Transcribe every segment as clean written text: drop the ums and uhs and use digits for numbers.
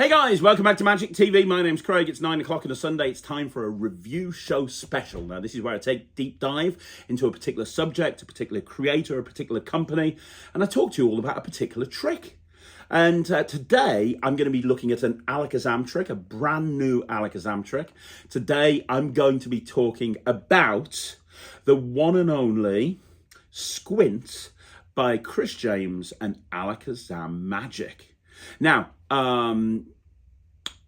Hey guys, welcome back to Magic TV. My name's Craig. It's 9 o'clock on a Sunday. It's time for a review show special. Now, this is where I take deep dive into a particular subject, a particular creator, a particular company, and I talk to you all about a particular trick. And today, I'm going to be looking at an Alakazam trick, a brand new Alakazam trick. Today, I'm going to be talking about the one and only Squint by Chris James and Alakazam Magic. Now,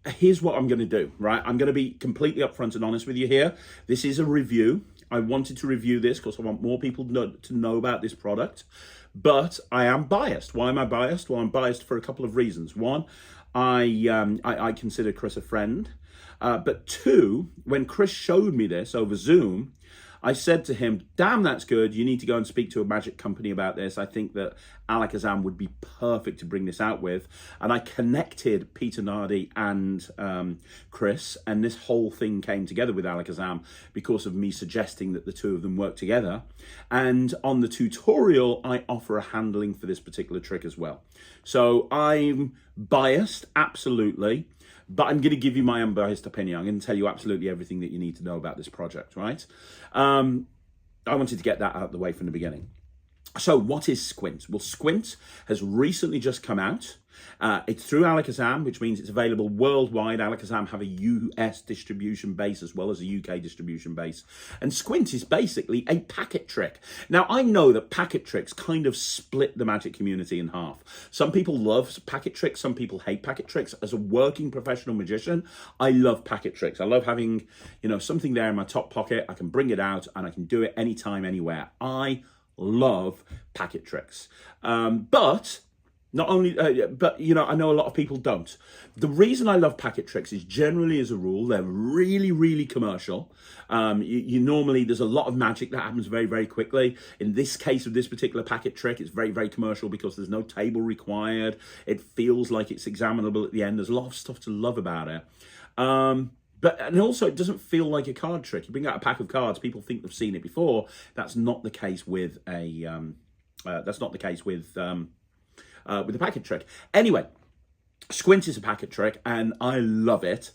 here's what I'm going to do, right? I'm going to be completely upfront and honest with you here. This is a review. I wanted to review this because I want more people to know about this product, but I am biased. Why am I biased? Well, I'm biased for a couple of reasons. One, I consider Chris a friend, but two, when Chris showed me this over Zoom, I said to him, damn, that's good. You need to go and speak to a magic company about this. I think that Alakazam would be perfect to bring this out with. And I connected Peter Nardi and Chris, and this whole thing came together with Alakazam because of me suggesting that the two of them work together. And on the tutorial, I offer a handling for this particular trick as well. So I'm biased, absolutely. But I'm going to give you my unbiased opinion. I'm going to tell you absolutely everything that you need to know about this project, right? I wanted to get that out of the way from the beginning. So what is Squint? Well, Squint has recently just come out. It's through Alakazam, which means it's available worldwide. Alakazam have a US distribution base as well as a UK distribution base. And Squint is basically a packet trick. Now, I know that packet tricks kind of split the magic community in half. Some people love packet tricks. Some people hate packet tricks. As a working professional magician, I love packet tricks. I love having, something there in my top pocket. I can bring it out and I can do it anytime, anywhere. I love packet tricks. But I know a lot of people don't. The reason I love packet tricks is generally, as a rule, they're really, really commercial. Normally, there's a lot of magic that happens very, very quickly. In this case of this particular packet trick, it's very, very commercial because there's no table required. It feels like it's examinable at the end. There's a lot of stuff to love about it. And also, it doesn't feel like a card trick. You bring out a pack of cards, people think they've seen it before. That's not the case with a packet trick. Anyway, Squint is a packet trick, and I love it.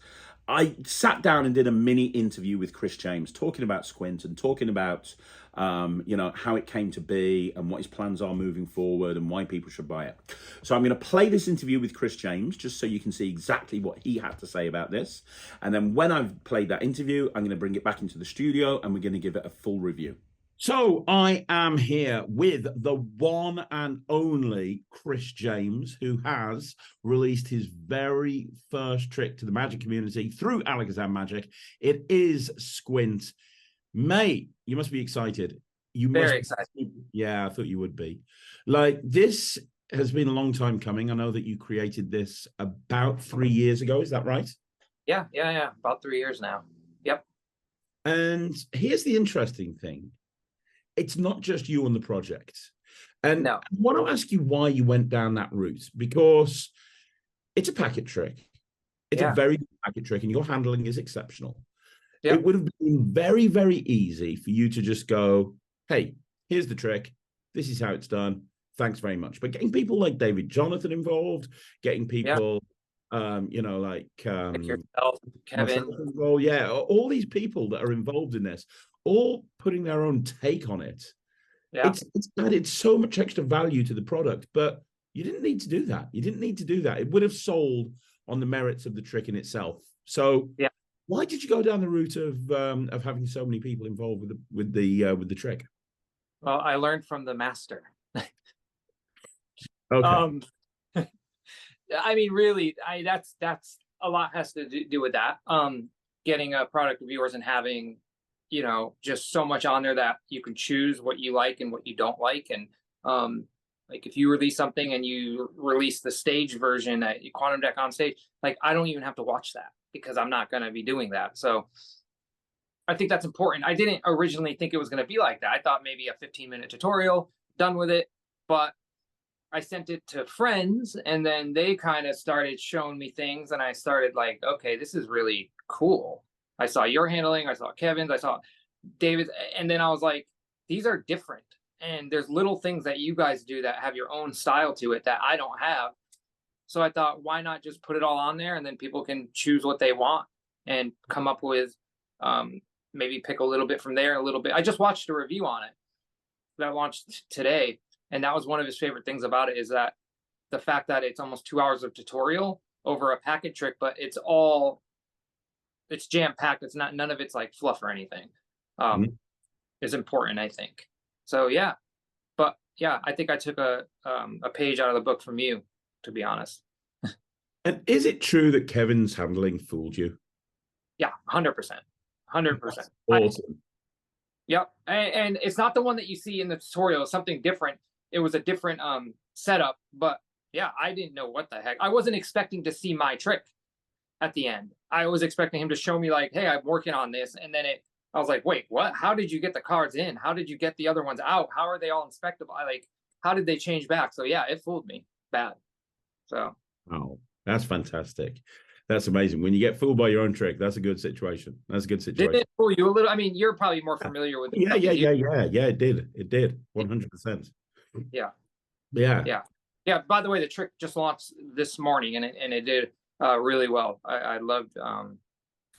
I sat down and did a mini interview with Chris James, talking about Squint and talking about, how it came to be and what his plans are moving forward and why people should buy it. So I'm going to play this interview with Chris James just so you can see exactly what he had to say about this. And then when I've played that interview, I'm going to bring it back into the studio and we're going to give it a full review. So I am here with the one and only Chris James, who has released his very first trick to the magic community through Alakazam Magic. It is Squint. Mate, you must be excited. Very excited. Yeah, I thought you would be. Like, this has been a long time coming. I know that you created this about 3 years ago. Is that right? Yeah. About 3 years now. Yep. And here's the interesting thing. It's not just you on the project. And no. I want to ask you why you went down that route, because it's a packet trick. It's a very good packet trick, and your handling is exceptional. Yep. It would have been very, very easy for you to just go, hey, here's the trick. This is how it's done. Thanks very much. But getting people like David Jonathan involved, getting people, like yourself, Kevin. Well, all these people that are involved in this, all putting their own take on it. Yeah. It's added so much extra value to the product, but you didn't need to do that. It would have sold on the merits of the trick in itself. So why did you go down the route of having so many people involved with the trick? Well, I learned from the master. Okay. I mean, really, that's a lot has to do with that. Getting a product reviewers and having, just so much on there that you can choose what you like and what you don't like. And like if you release something and you release the stage version at Quantum Deck on stage, like I don't even have to watch that because I'm not going to be doing that. So I think that's important. I didn't originally think it was going to be like that. I thought maybe a 15-minute tutorial, done with it. But I sent it to friends and then they kind of started showing me things and I started like, okay, this is really cool. I saw your handling, I saw Kevin's, I saw David's, and then I was like, these are different. And there's little things that you guys do that have your own style to it that I don't have. So I thought, why not just put it all on there, and then people can choose what they want and come up with, maybe pick a little bit from there, a little bit. I just watched a review on it that launched today, and that was one of his favorite things about it, is that the fact that it's almost 2 hours of tutorial over a packet trick, but it's jam packed. It's not, none of it's like fluff or anything. Is important, I think. So yeah, but yeah, I think I took a page out of the book from you, to be honest. And is it true that Kevin's handling fooled you? Yeah, 100%, 100%. Awesome. Yep, and it's not the one that you see in the tutorial. It's something different. It was a different setup, but yeah, I didn't know what the heck. I wasn't expecting to see my trick at the end. I was expecting him to show me like, hey, I'm working on this, and then I was like, wait, what? How did you get the cards in? How did you get the other ones out? How are they all inspectable? How did they change back? So yeah, it fooled me bad. So. Oh, that's fantastic. That's amazing. When you get fooled by your own trick, that's a good situation. That's a good situation. Did it fool you a little? I mean, you're probably more familiar with it. Yeah. It did. 100%. Yeah. Yeah. By the way, the trick just launched this morning, and it did really well. I loved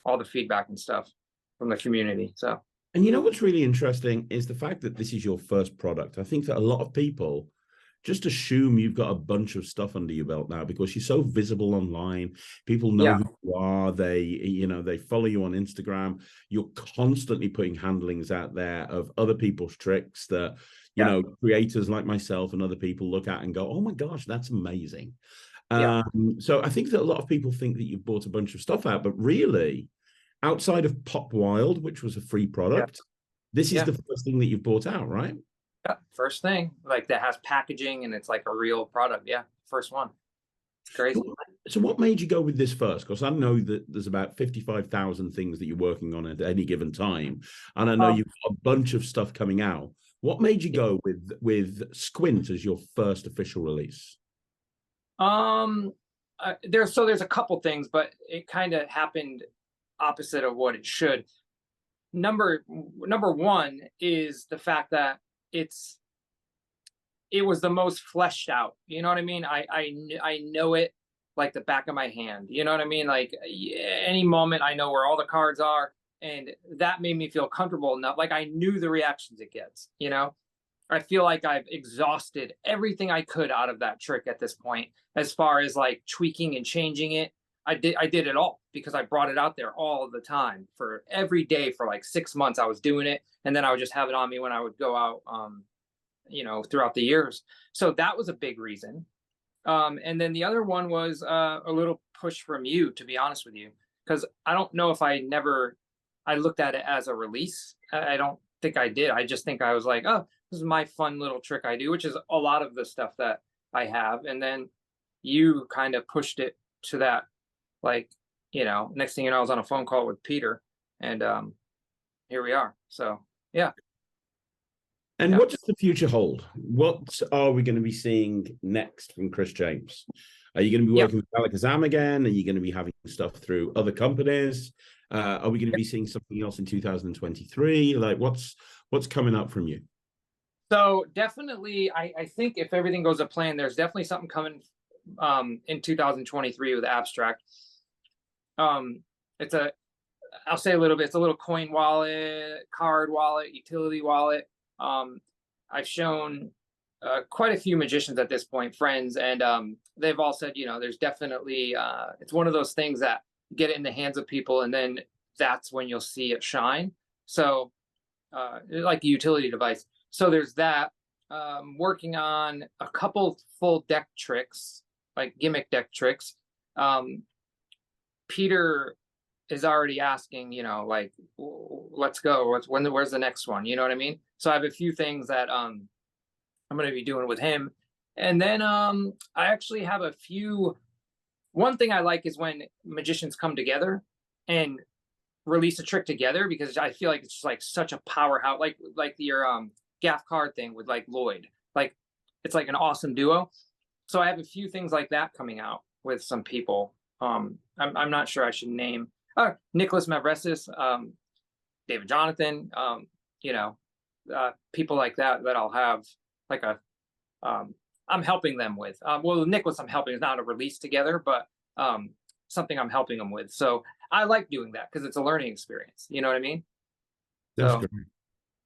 all the feedback and stuff from the community. So. And you know what's really interesting is the fact that this is your first product. I think that a lot of people just assume you've got a bunch of stuff under your belt now because you're so visible online. People know who you are. They follow you on Instagram. You're constantly putting handlings out there of other people's tricks that, you know, creators like myself and other people look at and go, oh my gosh, that's amazing. So I think that a lot of people think that you've bought a bunch of stuff out, but really, outside of Pop Wild, which was a free product, this is the first thing that you've bought out, right? Yeah, first thing, like, that has packaging and it's like a real product. Yeah, first one. It's crazy. So what made you go with this first? Because I know that there's about 55,000 things that you're working on at any given time. And I know you've got a bunch of stuff coming out. What made you go with Squint as your first official release? There's a couple things, but it kind of happened opposite of what it should. Number one is the fact that it was the most fleshed out. You know what I mean? I know it like the back of my hand. You know what I mean? Like, any moment I know where all the cards are, and that made me feel comfortable enough. Like, I knew the reactions it gets, you know? I feel like I've exhausted everything I could out of that trick at this point, as far as like tweaking and changing it. I did it all because I brought it out there all the time, for every day for like 6 months. I was doing it, and then I would just have it on me when I would go out, throughout the years. So that was a big reason. And then the other one was a little push from you, to be honest with you, because I don't know if I looked at it as a release. I don't think I did. I just think I was like, oh, this is my fun little trick I do, which is a lot of the stuff that I have. And then you kind of pushed it to that. Like, next thing you know, I was on a phone call with Peter, and here we are. So, yeah. And what does the future hold? What are we going to be seeing next from Chris James? Are you going to be working with Alakazam again? Are you going to be having stuff through other companies? Are we going to be seeing something else in 2023? Like, what's coming up from you? So definitely, I think if everything goes to plan, there's definitely something coming in 2023 with Abstract. I'll say a little bit. It's a little coin wallet, card wallet, utility wallet. I've shown quite a few magicians at this point, friends, and they've all said, there's definitely it's one of those things that get it in the hands of people, and then that's when you'll see it shine. So like a utility device. So there's that. Working on a couple full deck tricks, like gimmick deck tricks. Peter is already asking, like, let's go. Where's the next one? You know what I mean? So I have a few things that I'm going to be doing with him. And then I actually have a few. One thing I like is when magicians come together and release a trick together, because I feel like it's just like such a powerhouse, like your gaff card thing with like Lloyd. Like, it's like an awesome duo. So I have a few things like that coming out with some people. I'm not sure I should name Nicholas Mavresis, David Jonathan, people like that I'll have like a I'm helping them with. Well, Nicholas, I'm helping. It's not a release together, but something I'm helping them with. So I like doing that because it's a learning experience. You know what I mean? That's So, great.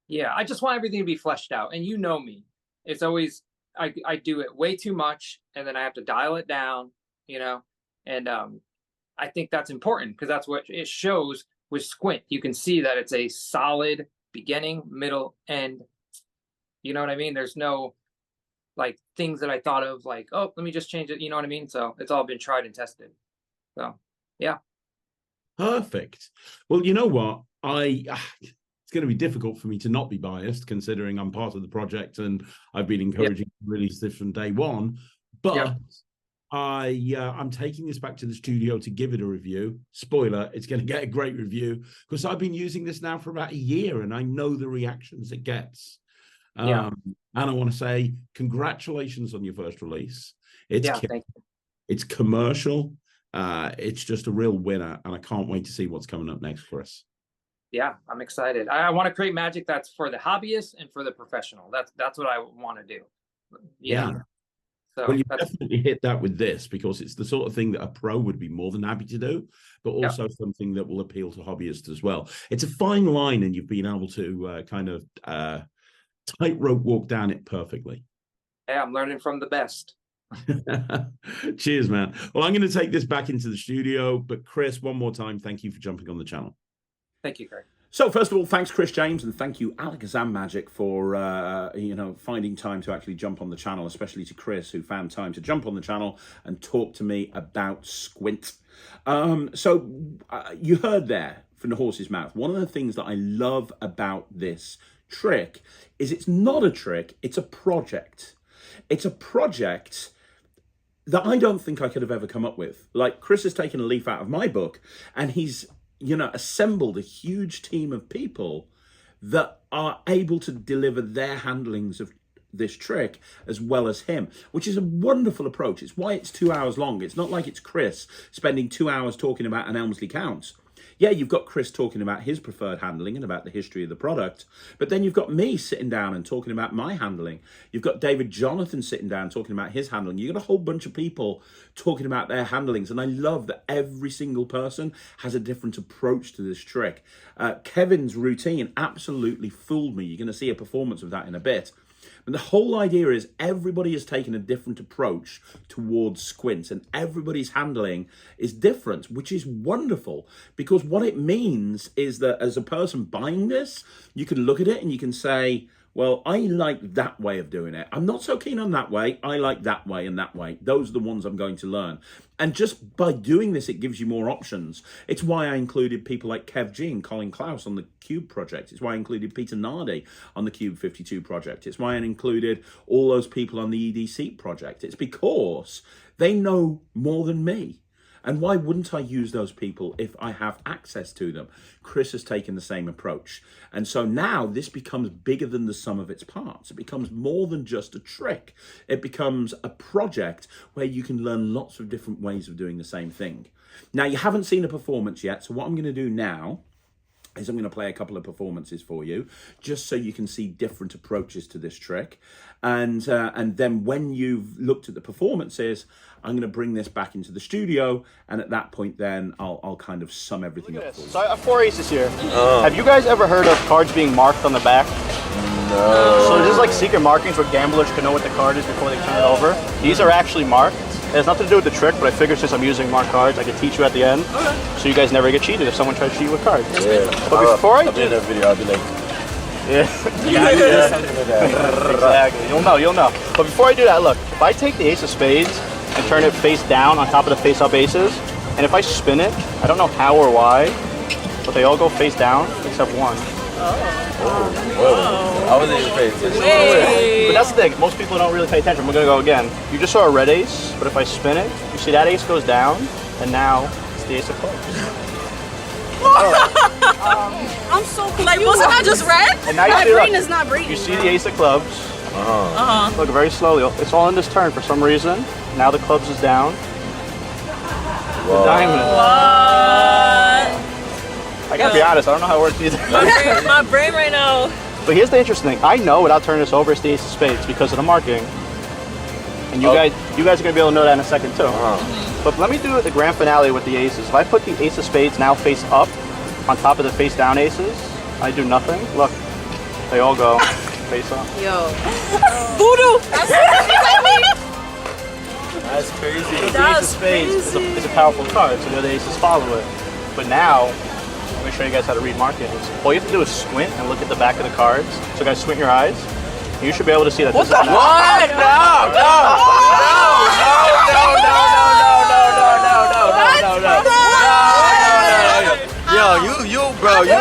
yeah, I just want everything to be fleshed out. And you know me. It's always, I do it way too much and then I have to dial it down, you know? And I think that's important because that's what it shows with Squint. You can see that it's a solid beginning, middle, end. You know what I mean? There's no like things that I thought of like, oh, let me just change it. You know what I mean? So it's all been tried and tested. So, yeah. Perfect. Well, you know what? It's going to be difficult for me to not be biased, considering I'm part of the project and I've been encouraging to release this from day one. But I'm taking this back to the studio to give it a review. Spoiler, it's going to get a great review because I've been using this now for about a year and I know the reactions it gets. And I want to say congratulations on your first release. Thank you. It's commercial. It's just a real winner, and I can't wait to see what's coming up next, Chris. Yeah, I'm excited. I want to create magic that's for the hobbyist and for the professional. That's what I want to do. Yeah. So well, you definitely hit that with this because it's the sort of thing that a pro would be more than happy to do, but also something that will appeal to hobbyists as well. It's a fine line, and you've been able to kind of tightrope walk down it perfectly. Yeah, I'm learning from the best. Cheers, man. Well, I'm going to take this back into the studio, but Chris, one more time, thank you for jumping on the channel. Thank you, Craig. So first of all, thanks, Chris James, and thank you, Alakazam Magic, for finding time to actually jump on the channel, especially to Chris, who found time to jump on the channel and talk to me about Squint. So you heard there from the horse's mouth. One of the things that I love about this trick is it's not a trick, it's a project. It's a project that I don't think I could have ever come up with. Like, Chris has taken a leaf out of my book and he's assembled a huge team of people that are able to deliver their handlings of this trick as well as him, which is a wonderful approach. It's why it's 2 hours long. It's not like it's Chris spending 2 hours talking about an Elmsley Count. Yeah, you've got Chris talking about his preferred handling and about the history of the product, but then you've got me sitting down and talking about my handling. You've got David Jonathan sitting down talking about his handling. You've got a whole bunch of people talking about their handlings, and I love that every single person has a different approach to this trick. Kevin's routine absolutely fooled me. You're going to see a performance of that in a bit. And the whole idea is everybody has taken a different approach towards Squint, and everybody's handling is different, which is wonderful, because what it means is that as a person buying this, you can look at it and you can say, well, I like that way of doing it. I'm not so keen on that way. I like that way and that way. Those are the ones I'm going to learn. And just by doing this, it gives you more options. It's why I included people like Kev G and Colin Klaus on the Cube project. It's why I included Peter Nardi on the Cube 52 project. It's why I included all those people on the EDC project. It's because they know more than me. And why wouldn't I use those people if I have access to them? Chris has taken the same approach. And so now this becomes bigger than the sum of its parts. It becomes more than just a trick. It becomes a project where you can learn lots of different ways of doing the same thing. Now, you haven't seen a performance yet. So what I'm going to do now is I'm going to play a couple of performances for you, just so you can see different approaches to this trick. And then when you've looked at the performances, I'm going to bring this back into the studio, and at that point then I'll kind of sum everything up for you. So I have 4 aces here. Have you guys ever heard of cards being marked on the back? No. So this is like secret markings where gamblers can know what the card is before they turn it over. These are actually marked. It has nothing to do with the trick, but I figured since I'm using marked cards, I could teach you at the end. Okay. So you guys never get cheated if someone tries to cheat with cards. Yeah. But before I do that video, I'll be like, exactly. You'll know. But before I do that, look, if I take the ace of spades and turn it face down on top of the face up aces, and if I spin it, I don't know how or why, but they all go face down except one. whoa. I wasn't even paying attention. But that's the thing, most people don't really pay attention. We're gonna go again. You just saw a red ace, but if I spin it, you see that ace goes down, and now it's the ace of clubs. I'm so confused. Like, wasn't that just red? And now My brain is not breathing. You see the ace of clubs. Look, very slowly. It's all in this turn for some reason. Now the clubs is down. Whoa. The diamond. What? I gotta be honest, I don't know how it works either. My brain right now. But here's the interesting thing. I know without turning this over, it's the ace of spades because of the marking. And you guys are gonna be able to know that in a second too. But let me do the grand finale with the aces. If I put the ace of spades now face up on top of the face down aces, I do nothing. Look, they all go face up. Yo. Voodoo! That's crazy. The ace of spades is a powerful card, so the other aces follow it. But now, let me show you guys how to read markings. All you have to do is squint and look at the back of the cards. So guys, squint your eyes. You should be able to see that this is What? No, you, bro, you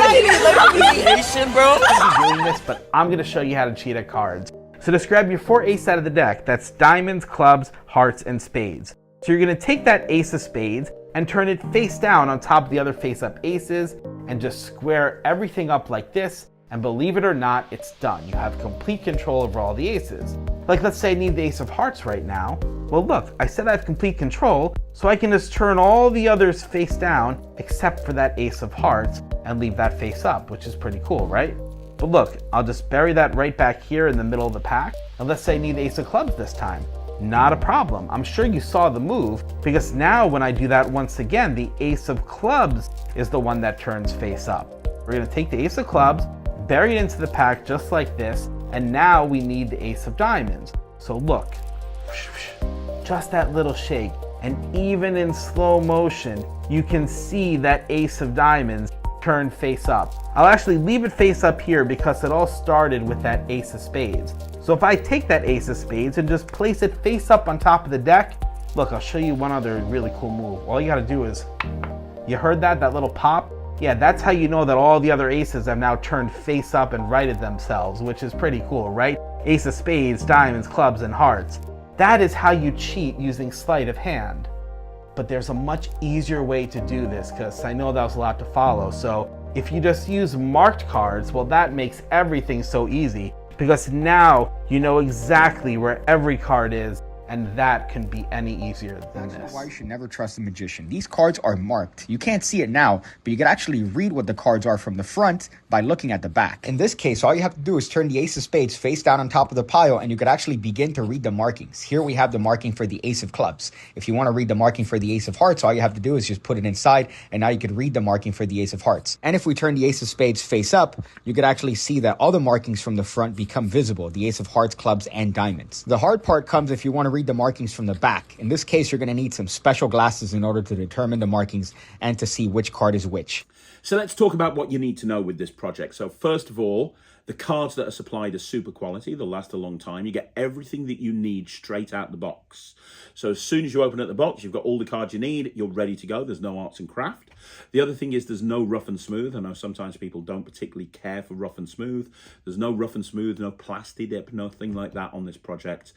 Haitian, bro. Doing this, but I'm going to show you how to cheat at cards. So describe your 4 ace side of the deck. That's diamonds, clubs, hearts, and spades. So you're going to take that ace of spades and turn it face down on top of the other face up aces and just square everything up like this. And believe it or not, it's done. You have complete control over all the aces. Like let's say I need the ace of hearts right now. Well look, I said I have complete control, so I can just turn all the others face down except for that ace of hearts and leave that face up, which is pretty cool, right? But look, I'll just bury that right back here in the middle of the pack. And let's say I need the ace of clubs this time. Not a problem. I'm sure you saw the move, because now when I do that once again, the ace of clubs is the one that turns face up. We're gonna take the ace of clubs, bury it into the pack just like this, and now we need the ace of diamonds. So look, just that little shake, and even in slow motion, you can see that ace of diamonds turn face up. I'll actually leave it face up here because it all started with that ace of spades. So if I take that ace of spades and just place it face up on top of the deck, look, I'll show you one other really cool move. All you gotta do is, you heard that little pop? Yeah, that's how you know that all the other aces have now turned face up and righted themselves, which is pretty cool, right? Ace of spades, diamonds, clubs, and hearts. That is how you cheat using sleight of hand. But there's a much easier way to do this, because I know that was a lot to follow. So if you just use marked cards, well, that makes everything so easy, because now you know exactly where every card is, and that can be any easier than That's this. why you should never trust a magician. These cards are marked. You can't see it now, but you can actually read what the cards are from the front by looking at the back. In this case, all you have to do is turn the ace of spades face down on top of the pile, and you could actually begin to read the markings. Here we have the marking for the ace of clubs. If you want to read the marking for the ace of hearts, all you have to do is just put it inside, and now you could read the marking for the ace of hearts. And if we turn the ace of spades face up, you could actually see that all the markings from the front become visible, the ace of hearts, clubs, and diamonds. The hard part comes if you want to read the markings from the back. In this case, you're going to need some special glasses in order to determine the markings and to see which card is which. So let's talk about what you need to know with this project. So first of all, the cards that are supplied are super quality. They'll last a long time. You get everything that you need straight out the box. So as soon as you open up the box, you've got all the cards you need. You're ready to go. There's no arts and craft. The other thing is there's no rough and smooth. I know sometimes people don't particularly care for rough and smooth. There's no rough and smooth, no plasti dip, nothing like that on this project.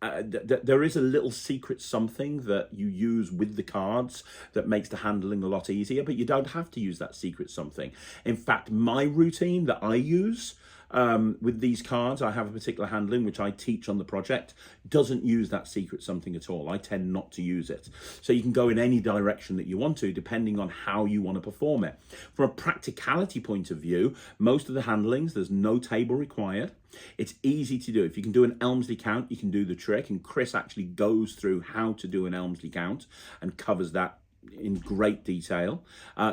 There is a little secret something that you use with the cards that makes the handling a lot easier, but you don't have to use that secret something. In fact, my routine that I use with these cards, I have a particular handling which I teach on the project, doesn't use that secret something at all. I tend not to use it. So you can go in any direction that you want to, depending on how you want to perform it. From a practicality point of view, most of the handlings, there's no table required. It's easy to do. If you can do an Elmsley count, you can do the trick. And Chris actually goes through how to do an Elmsley count and covers that in great detail.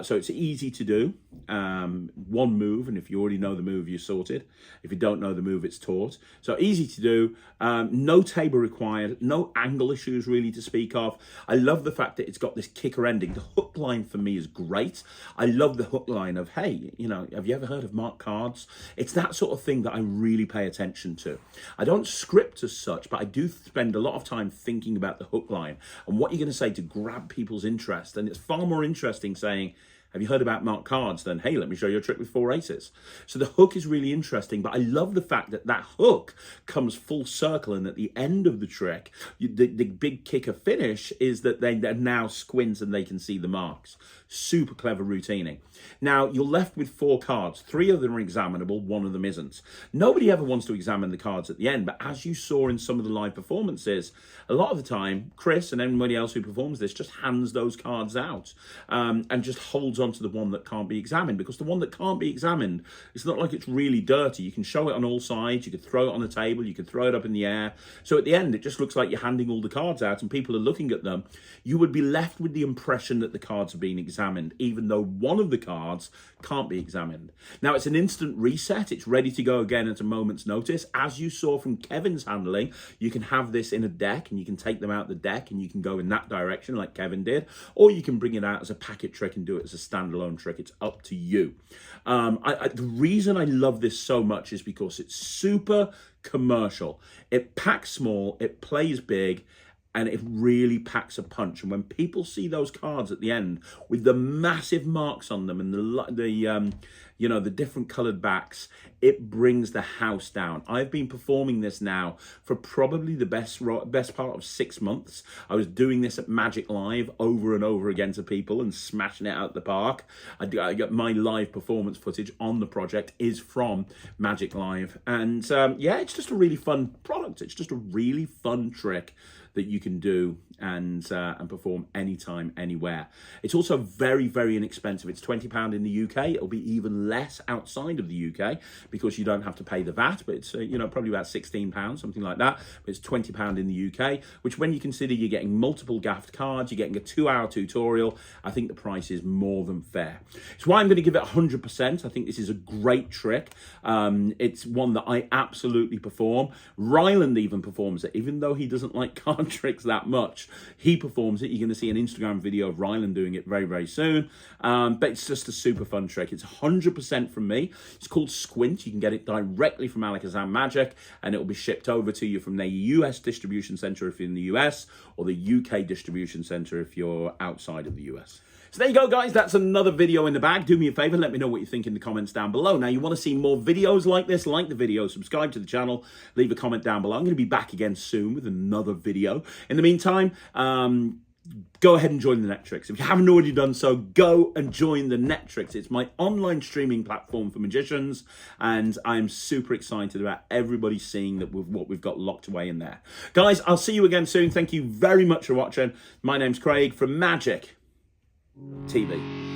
So it's easy to do. One move, and if you already know the move, you're sorted. If you don't know the move, it's taught. So easy to do. No table required. No angle issues really to speak of. I love the fact that it's got this kicker ending. The hook line for me is great. I love the hook line of, hey, you know, have you ever heard of marked cards? It's that sort of thing that I really pay attention to. I don't script as such, but I do spend a lot of time thinking about the hook line and what you're going to say to grab people's interest. And it's far more interesting saying, have you heard about marked cards? Than, hey, let me show you a trick with 4 aces. So the hook is really interesting, but I love the fact that that hook comes full circle, and at the end of the trick, the big kicker finish is that they're now squint and they can see the marks. Super clever routining. Now, you're left with 4 cards. 3 of them are examinable, 1 of them isn't. Nobody ever wants to examine the cards at the end, but as you saw in some of the live performances, a lot of the time, Chris and anybody else who performs this just hands those cards out and just holds on to the one that can't be examined, because the one that can't be examined, it's not like it's really dirty. You can show it on all sides, you could throw it on the table, you could throw it up in the air. So at the end, it just looks like you're handing all the cards out and people are looking at them. You would be left with the impression that the cards are being examined, even though one of the cards can't be examined. Now, it's an instant reset. It's ready to go again at a moment's notice. As you saw from Kevin's handling, you can have this in a deck and you can take them out the deck and you can go in that direction like Kevin did, or you can bring it out as a packet trick and do it as a standalone trick. It's up to you. The reason I love this so much is because it's super commercial. It packs small, it plays big, and it really packs a punch. And when people see those cards at the end with the massive marks on them and the different colored backs, it brings the house down. I've been performing this now for probably the best part of 6 months. I was doing this at Magic Live over and over again to people and smashing it out the park. I got my live performance footage on the project is from Magic Live. And yeah, it's just a really fun product. It's just a really fun trick that you can do and perform anytime, anywhere. It's also very, very inexpensive. It's £20 in the UK. It'll be even less outside of the UK because you don't have to pay the VAT, but it's probably about £16, something like that. But it's £20 in the UK, which when you consider you're getting multiple gaffed cards, you're getting a 2-hour tutorial, I think the price is more than fair. It's why I'm going to give it 100%. I think this is a great trick. It's one that I absolutely perform. Ryland even performs it, even though he doesn't like card tricks that much. He performs it. You're going to see an Instagram video of Ryland doing it very, very soon. But it's just a super fun trick. It's 100% from me. It's called Squint. You can get it directly from Alakazam Magic, and it will be shipped over to you from their US distribution center if you're in the US, or the UK distribution center if you're outside of the US. So there you go, guys. That's another video in the bag. Do me a favor, let me know what you think in the comments down below. Now, you want to see more videos like this, like the video, subscribe to the channel, leave a comment down below. I'm going to be back again soon with another video. In the meantime, go ahead and join the Netrix. If you haven't already done so, go and join the Netrix. It's my online streaming platform for magicians, and I'm super excited about everybody seeing that with what we've got locked away in there. Guys, I'll see you again soon. Thank you very much for watching. My name's Craig from Magic TV.